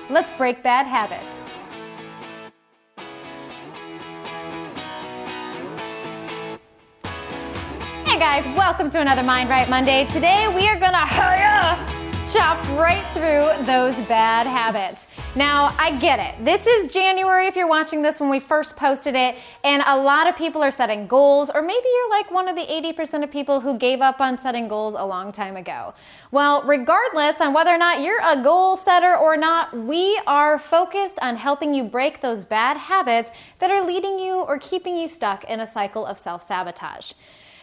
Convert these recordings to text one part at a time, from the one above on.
Let's break bad habits. Hey guys, welcome to another Mind Right Monday. Today we are gonna chop right through those bad habits. Now, I get it. This is January if you're watching this when we first posted it, and a lot of people are setting goals, or maybe you're like one of the 80% of people who gave up on setting goals a long time ago. Well, regardless on whether or not you're a goal setter or not, we are focused on helping you break those bad habits that are leading you or keeping you stuck in a cycle of self-sabotage.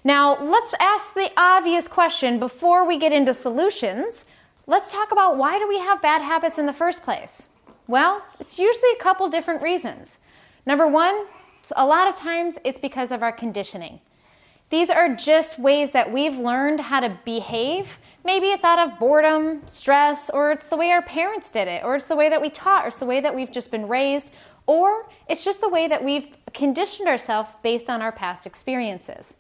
Now, let's ask the obvious question before we get into solutions. Let's talk about why do we have bad habits in the first place? Well, it's usually a couple different reasons. Number one, a lot of times it's because of our conditioning. These are just ways that we've learned how to behave. Maybe it's out of boredom, stress, or it's the way our parents did it, or it's the way that we taught, or it's the way that we've just been raised, or it's just the way that we've conditioned ourselves based on our past experiences.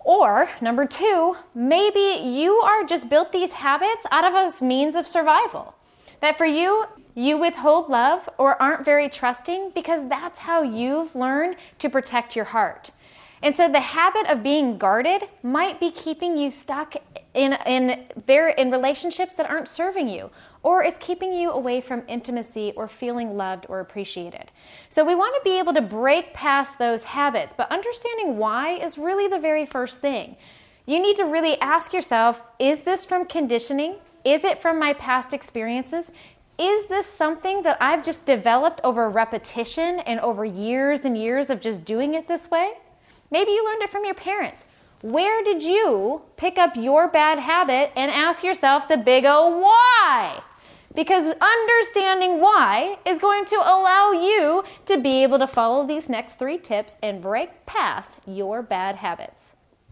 Or, number two, maybe you are just built these habits out of a means of survival. That for you, you withhold love or aren't very trusting because that's how you've learned to protect your heart. And so the habit of being guarded might be keeping you stuck in relationships that aren't serving you, or it's keeping you away from intimacy or feeling loved or appreciated. So we want to be able to break past those habits, but understanding why is really the very first thing. You need to really ask yourself, is this from conditioning? Is it from my past experiences? Is this something that I've just developed over repetition and over years and years of just doing it this way? Maybe you learned it from your parents. Where did you pick up your bad habit and ask yourself the big O why? Because understanding why is going to allow you to be able to follow these next 3 tips and break past your bad habits.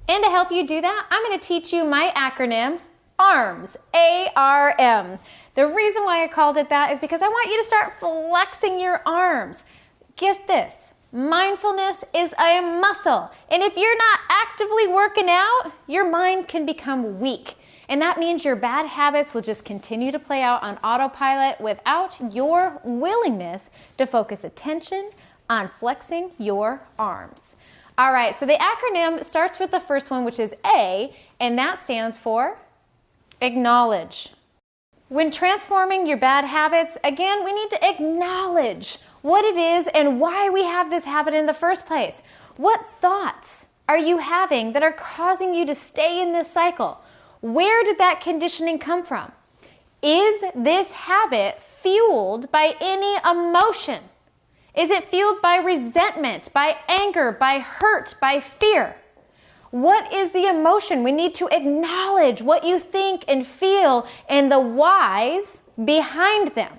And to help you do that, I'm going to teach you my acronym, ARMS, A-R-M. The reason why I called it that is because I want you to start flexing your arms. Get this, mindfulness is a muscle. And if you're not actively working out, your mind can become weak. And that means your bad habits will just continue to play out on autopilot without your willingness to focus attention on flexing your arms. All right, so the acronym starts with the first one, which is A, and that stands for acknowledge. When transforming your bad habits, again, we need to acknowledge what it is and why we have this habit in the first place. What thoughts are you having that are causing you to stay in this cycle? Where did that conditioning come from? Is this habit fueled by any emotion? Is it fueled by resentment, by anger, by hurt, by fear? What is the emotion? We need to acknowledge what you think and feel and the whys behind them.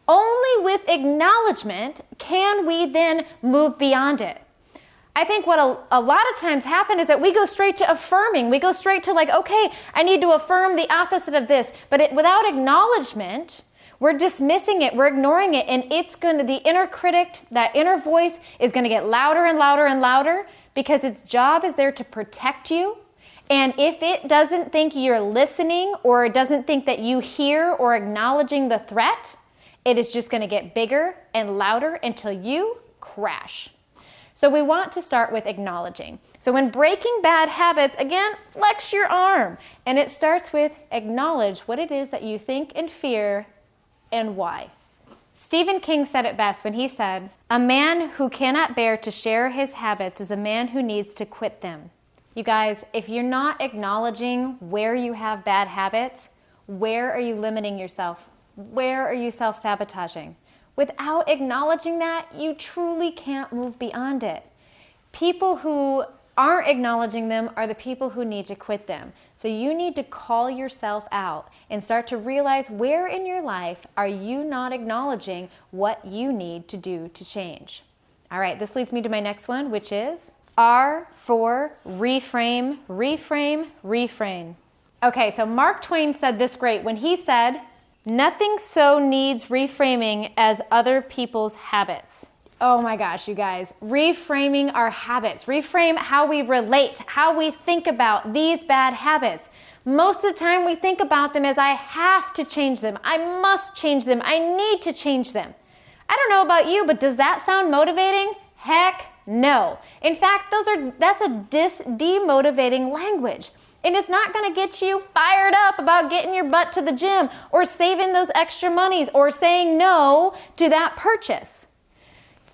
Only with acknowledgement can we then move beyond it. I think what a lot of times happen is that we go straight to affirming. We go straight to like, okay, I need to affirm the opposite of this. But without acknowledgement, we're dismissing it, we're ignoring it, and the inner critic, that inner voice is going to get louder and louder and louder because its job is there to protect you. And if it doesn't think you're listening or it doesn't think that you hear or acknowledging the threat, it is just going to get bigger and louder until you crash. So we want to start with acknowledging. So when breaking bad habits, again, flex your arm. And it starts with acknowledge what it is that you think and fear and why. Stephen King said it best when he said, "A man who cannot bear to share his habits is a man who needs to quit them." You guys, if you're not acknowledging where you have bad habits, where are you limiting yourself? Where are you self-sabotaging? Without acknowledging that, you truly can't move beyond it. People who aren't acknowledging them are the people who need to quit them. So you need to call yourself out and start to realize where in your life are you not acknowledging what you need to do to change. All right, this leads me to my next one, which is R for reframe, reframe, reframe. Okay, so Mark Twain said this great when he said, "Nothing so needs reframing as other people's habits." Oh my gosh, you guys, reframing our habits, reframe how we relate, how we think about these bad habits. Most of the time we think about them as I have to change them, I must change them, I need to change them. I don't know about you, but does that sound motivating? Heck no. In fact, that's a demotivating language. And it's not going to get you fired up about getting your butt to the gym or saving those extra monies or saying no to that purchase.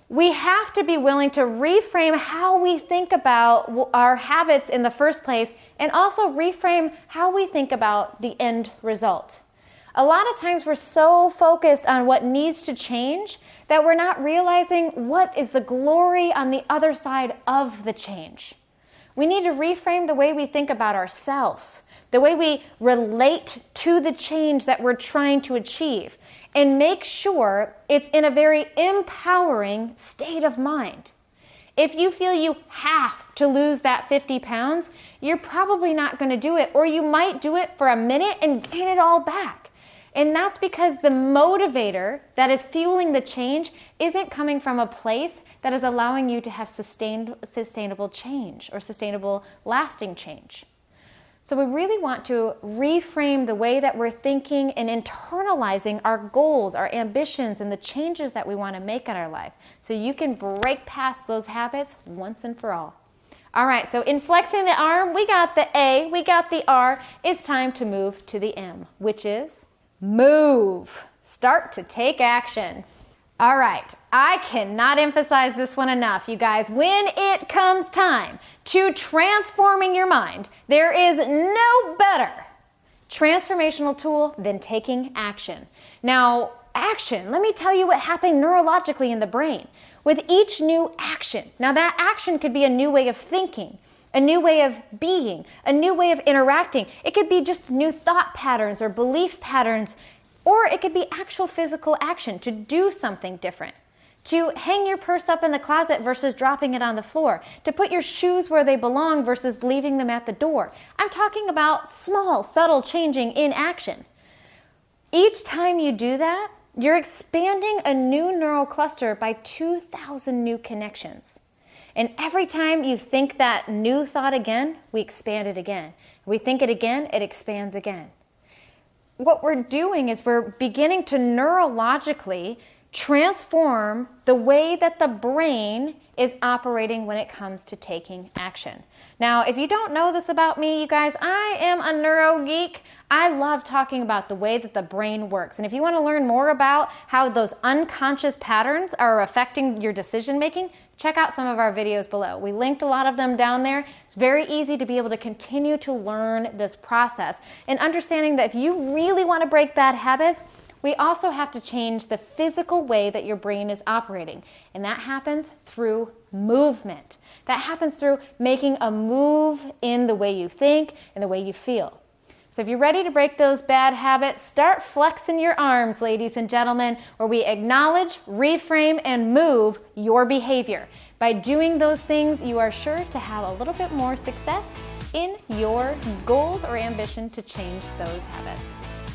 We have to be willing to reframe how we think about our habits in the first place and also reframe how we think about the end result. A lot of times we're so focused on what needs to change that we're not realizing what is the glory on the other side of the change. We need to reframe the way we think about ourselves, the way we relate to the change that we're trying to achieve, and make sure it's in a very empowering state of mind. If you feel you have to lose that 50 pounds, you're probably not going to do it, or you might do it for a minute and gain it all back. And that's because the motivator that is fueling the change isn't coming from a place that is allowing you to have sustainable change or sustainable lasting change. So we really want to reframe the way that we're thinking and internalizing our goals, our ambitions, and the changes that we want to make in our life so you can break past those habits once and for all. All right, so in flexing the arm, we got the A, we got the R. It's time to move to the M, which is move. Start to take action. All right, I cannot emphasize this one enough, you guys. When it comes time to transforming your mind, there is no better transformational tool than taking action. Now, action, let me tell you what happened neurologically in the brain with each new action. Now, that action could be a new way of thinking, a new way of being, a new way of interacting. It could be just new thought patterns or belief patterns, or it could be actual physical action to do something different, to hang your purse up in the closet versus dropping it on the floor, to put your shoes where they belong versus leaving them at the door. I'm talking about small, subtle changing in action. Each time you do that, you're expanding a new neural cluster by 2,000 new connections. And every time you think that new thought again, we expand it again. We think it again, it expands again. What we're doing is we're beginning to neurologically transform the way that the brain is operating when it comes to taking action. Now, if you don't know this about me, you guys, I am a neuro geek. I love talking about the way that the brain works. And if you want to learn more about how those unconscious patterns are affecting your decision making, check out some of our videos below. We linked a lot of them down there. It's very easy to be able to continue to learn this process and understanding that if you really want to break bad habits, we also have to change the physical way that your brain is operating. And that happens through movement. That happens through making a move in the way you think and the way you feel. So if you're ready to break those bad habits, start flexing your arms, ladies and gentlemen, where we acknowledge, reframe, and move your behavior. By doing those things, you are sure to have a little bit more success in your goals or ambition to change those habits.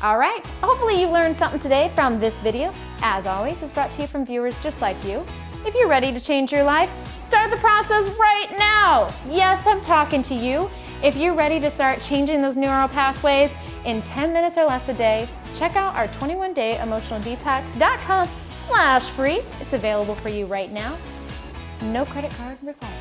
All right, hopefully you learned something today from this video. As always, it's brought to you from viewers just like you. If you're ready to change your life, start the process right now. Yes, I'm talking to you. If you're ready to start changing those neural pathways in 10 minutes or less a day, check out our 21dayemotionaldetox.com/free. It's available for you right now. No credit card required.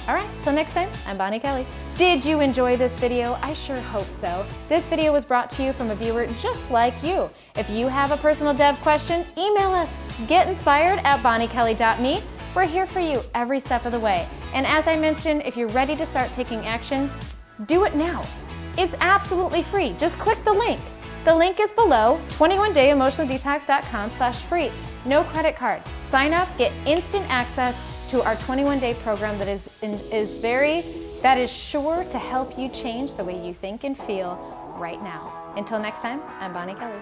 All right, till next time, I'm Bonnie Kelly. Did you enjoy this video? I sure hope so. This video was brought to you from a viewer just like you. If you have a personal dev question, email us. getinspired@bonniekelly.me. We're here for you every step of the way. And as I mentioned, if you're ready to start taking action, do it now. It's absolutely free. Just click the link. The link is below, 21dayemotionaldetox.com/free. No credit card. Sign up, get instant access to our 21-day program that is sure to help you change the way you think and feel right now. Until next time, I'm Bonnie Kelly.